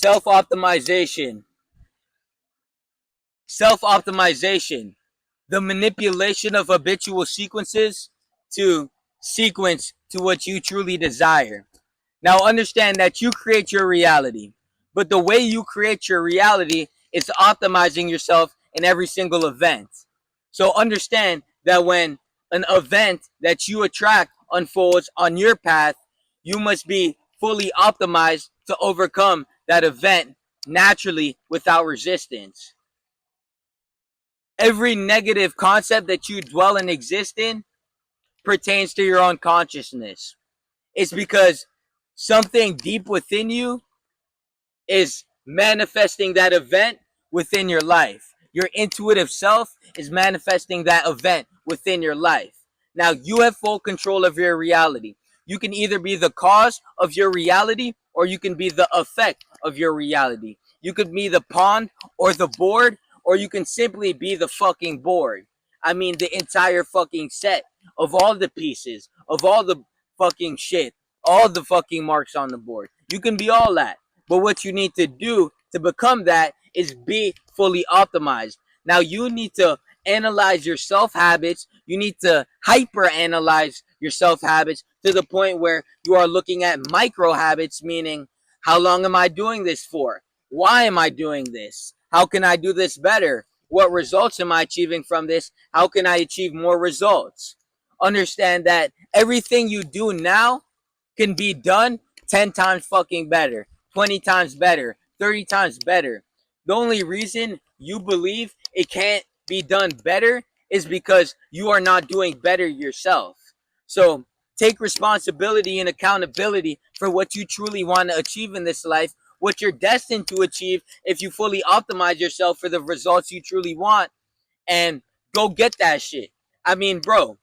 Self-optimization. Self-optimization. The manipulation of habitual sequences to sequence to what you truly desire. Now understand that you create your reality, but the way you create your reality is optimizing yourself in every single event. So understand that when an event that you attract unfolds on your path, you must be fully optimized to overcome that event naturally without resistance. Every negative concept that you dwell and exist in pertains to your own consciousness. It's because something deep within you is manifesting that event within your life. Your intuitive self is manifesting that event within your life. Now you have full control of your reality. You can either be the cause of your reality or you can be the effect of your reality. You could be the pawn or the board, or you can simply be the fucking board. I mean, the entire fucking set of all the pieces, of all the fucking shit, all the fucking marks on the board. You can be all that. But what you need to do to become that is be fully optimized. Now you need to analyze your self habits. You need to hyper analyze your self habits to the point where you are looking at micro habits, meaning how long am I doing this for? Why am I doing this? How can I do this better? What results am I achieving from this? How can I achieve more results? Understand that everything you do now can be done 10 times fucking better, 20 times better, 30 times better. The only reason you believe it can't be done better is because you are not doing better yourself. So take responsibility and accountability for what you truly want to achieve in this life, what you're destined to achieve if you fully optimize yourself for the results you truly want, and go get that shit. I mean, bro,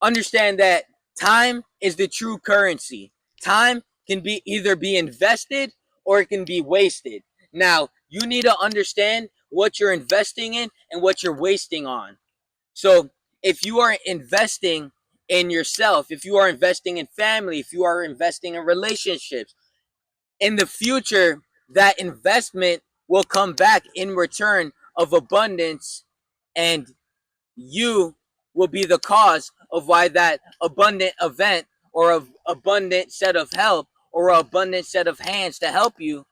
understand that time is the true currency. Time can be either be invested or it can be wasted. Now, you need to understand what you're investing in and what you're wasting on. So, if you are investing in yourself, if you are investing in family, if you are investing in relationships, in the future, that investment will come back in return of abundance, and you will be the cause of why that abundant event or an abundant set of help or an abundant set of hands to help you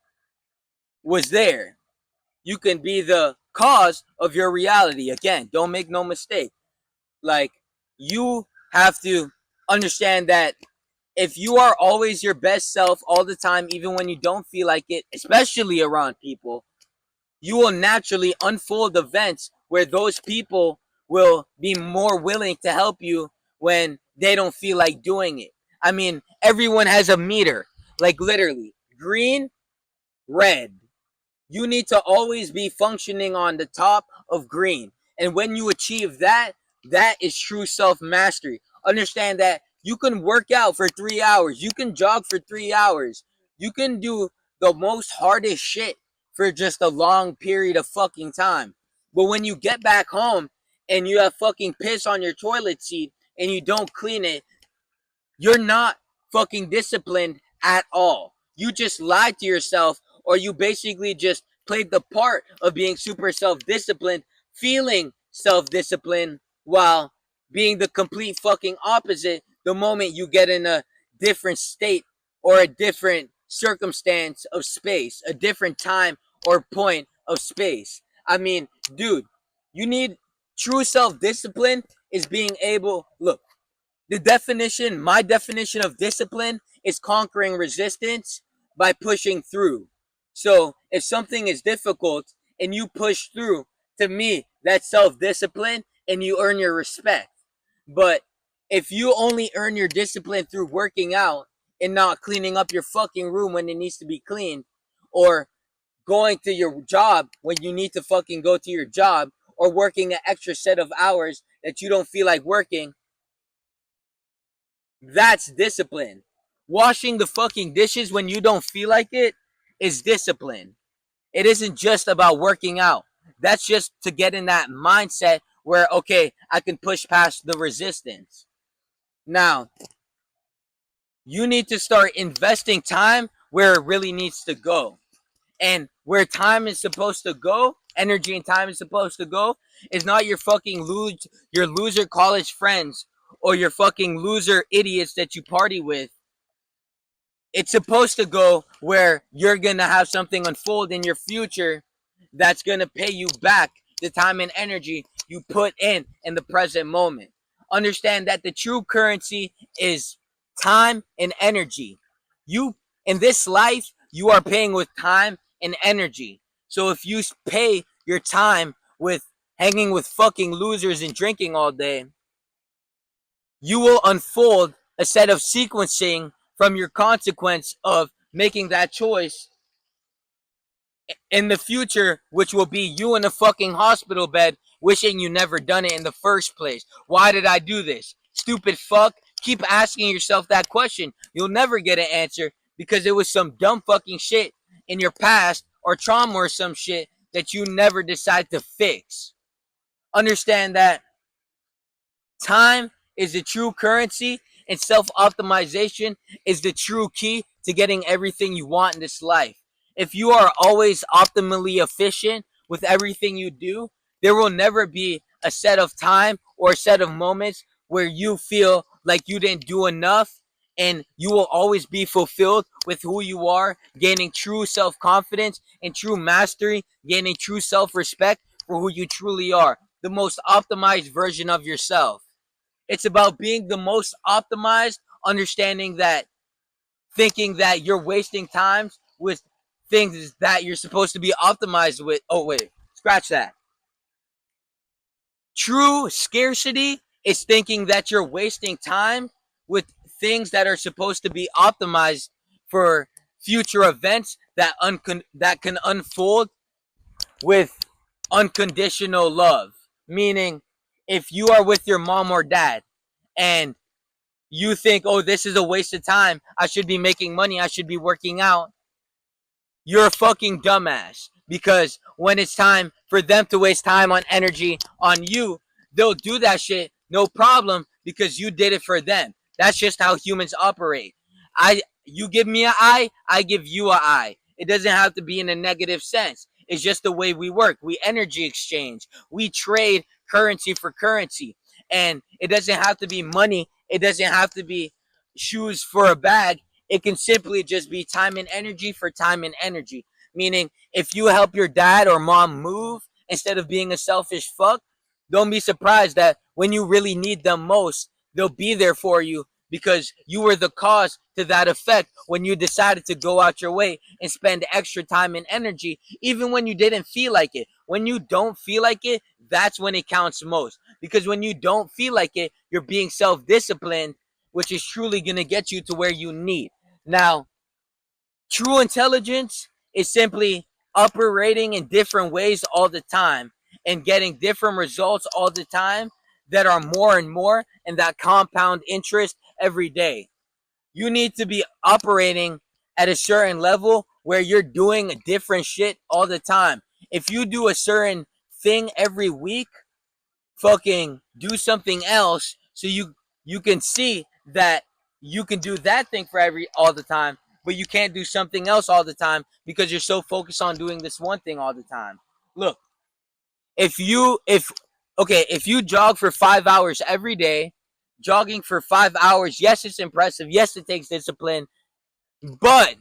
was there. You can be the cause of your reality. Again, don't make no mistake. Like, you have to understand that if you are always your best self all the time, even when you don't feel like it, especially around people, you will naturally unfold events where those people will be more willing to help you when they don't feel like doing it. I mean, everyone has a meter, like literally green, red. You need to always be functioning on the top of green. And when you achieve that, that is true self mastery. Understand that you can work out for 3 hours, you can jog for 3 hours, you can do the most hardest shit for just a long period of fucking time. But when you get back home and you have fucking piss on your toilet seat and you don't clean it, you're not fucking disciplined at all. You just lied to yourself, or you basically just played the part of being super self disciplined, feeling self disciplined, while being the complete fucking opposite the moment you get in a different state or a different circumstance of space, a different time or point of space. I mean, dude, you need true self discipline is being able, look, my definition of discipline is conquering resistance by pushing through. So if something is difficult and you push through, to me, that's self discipline and you earn your respect. But if you only earn your discipline through working out and not cleaning up your fucking room when it needs to be cleaned, or going to your job when you need to fucking go to your job, or working an extra set of hours that you don't feel like working, that's discipline. Washing the fucking dishes when you don't feel like it is discipline. It isn't just about working out. That's just to get in that mindset where, okay, I can push past the resistance. Now, you need to start investing time where it really needs to go. And where time is supposed to go, energy and time is supposed to go, is not your loser college friends or your fucking loser idiots that you party with. It's supposed to go where you're gonna have something unfold in your future that's gonna pay you back the time and energy you put in the present moment. Understand that the true currency is time and energy. You in this life, you are paying with time and energy. So if you pay your time with hanging with fucking losers and drinking all day, you will unfold a set of sequencing from your consequence of making that choice in the future, which will be you in a fucking hospital bed wishing you never done it in the first place. Why did I do this? Stupid fuck. Keep asking yourself that question. You'll never get an answer because it was some dumb fucking shit in your past or trauma or some shit that you never decide to fix. Understand that time is the true currency, and self optimization is the true key to getting everything you want in this life. If you are always optimally efficient with everything you do, there will never be a set of time or a set of moments where you feel like you didn't do enough, and you will always be fulfilled with who you are, gaining true self confidence and true mastery, gaining true self respect for who you truly are, the most optimized version of yourself. It's about being the most optimized, understanding that thinking that you're wasting times with things that you're supposed to be optimized with. Oh, wait, scratch that. True scarcity is thinking that you're wasting time with things that are supposed to be optimized for future events that can unfold with unconditional love. Meaning, if you are with your mom or dad and you think, oh, this is a waste of time, I should be making money, I should be working out, you're a fucking dumbass. Because when it's time for them to waste time on energy on you, they'll do that shit no problem because you did it for them. That's just how humans operate. You give me an eye, I give you an eye. It doesn't have to be in a negative sense. It's just the way we work. We energy exchange. We trade currency for currency. And it doesn't have to be money. It doesn't have to be shoes for a bag. It can simply just be time and energy for time and energy. Meaning, if you help your dad or mom move instead of being a selfish fuck, don't be surprised that when you really need them most, they'll be there for you because you were the cause to that effect when you decided to go out your way and spend extra time and energy, even when you didn't feel like it. When you don't feel like it, that's when it counts most. Because when you don't feel like it, you're being self disciplined, which is truly going to get you to where you need. Now, true intelligence is simply operating in different ways all the time and getting different results all the time that are more and more and that compound interest every day. You need to be operating at a certain level where you're doing different shit all the time. If you do a certain thing every week, fucking do something else so you can see that you can do that thing for every all the time, but you can't do something else all the time because you're so focused on doing this one thing all the time. Look, if you jog for 5 hours every day, jogging for 5 hours, yes, it's impressive, yes, it takes discipline, but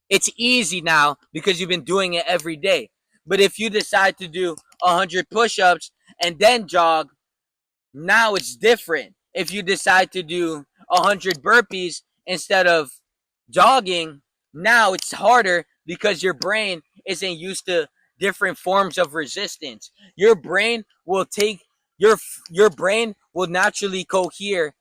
it's easy now because you've been doing it every day. But if you decide to do 100 push-ups and then jog, now it's different. If you decide to do 100 burpees instead of jogging, now it's harder because your brain isn't used to different forms of resistance. Your brain will take your brain will naturally cohere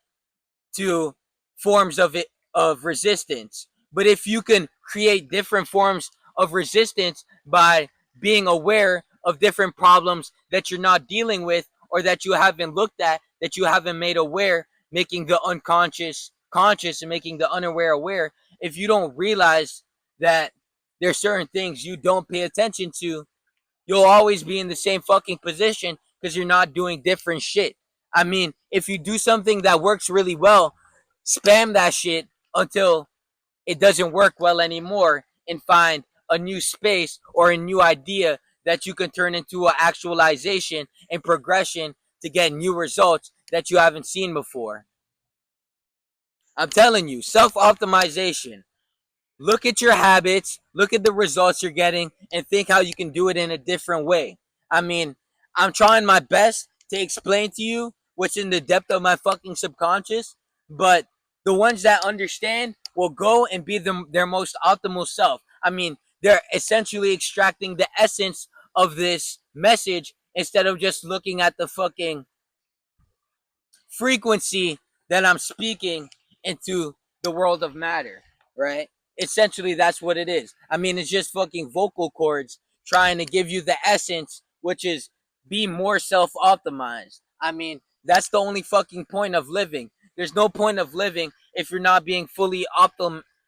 to forms of resistance. But if you can create different forms of resistance by being aware of different problems that you're not dealing with or that you haven't looked at, that you haven't made aware, making the unconscious conscious and making the unaware aware, if you don't realize that there's certain things you don't pay attention to, you'll always be in the same fucking position because you're not doing different shit. I mean, if you do something that works really well, spam that shit until it doesn't work well anymore, and find a new space or a new idea that you can turn into an actualization and progression to get new results that you haven't seen before. I'm telling you, self optimization. Look at your habits, look at the results you're getting, and think how you can do it in a different way. I mean, I'm trying my best to explain to you what's in the depth of my fucking subconscious, but the ones that understand will go and be their most optimal self. I mean, they're essentially extracting the essence of this message instead of just looking at the fucking frequency that I'm speaking into the world of matter, right? Essentially, that's what it is. I mean, it's just fucking vocal cords trying to give you the essence, which is be more self optimized. I mean, that's the only fucking point of living. There's no point of living if you're not being fully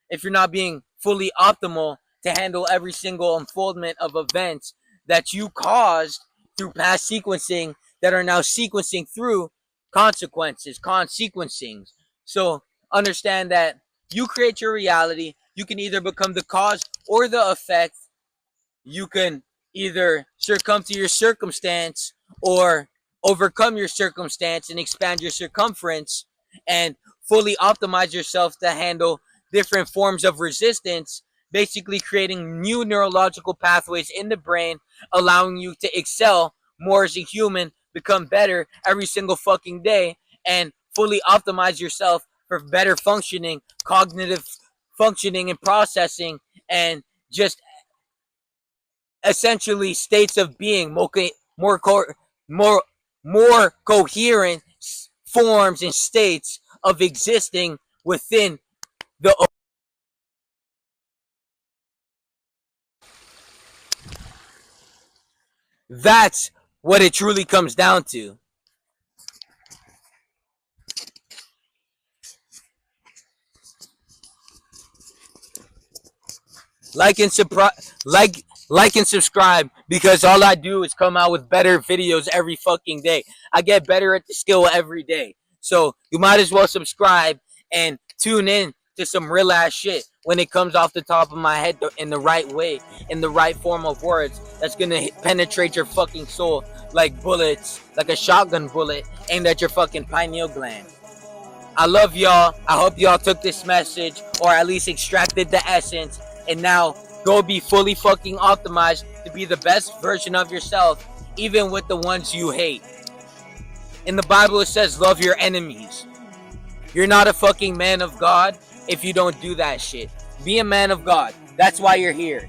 if you're not being fully optimal to handle every single unfoldment of events that you caused through past sequencing that are now sequencing through consequencing. So understand that you create your reality. You can either become the cause or the effect. You can either succumb to your circumstance or overcome your circumstance and expand your circumference and fully optimize yourself to handle different forms of resistance, basically creating new neurological pathways in the brain, allowing you to excel more as a human, become better every single fucking day, and fully optimize yourself for better functioning, cognitive functioning and processing, and just essentially states of being more more more coherent forms and states of existing within the. That's what it truly comes down to. like and like and subscribe, because all I do is come out with better videos every fucking day. I get better at the skill every day. So you might as well subscribe and tune in to some real ass shit when it comes off the top of my head in the right way, in the right form of words that's gonna penetrate your fucking soul like bullets, like a shotgun bullet aimed at your fucking pineal gland. I love y'all. I hope y'all took this message or at least extracted the essence, and now go be fully fucking optimized to be the best version of yourself, even with the ones you hate. In the Bible, it says, love your enemies. You're not a fucking man of God if you don't do that shit. Be a man of God. That's why you're here.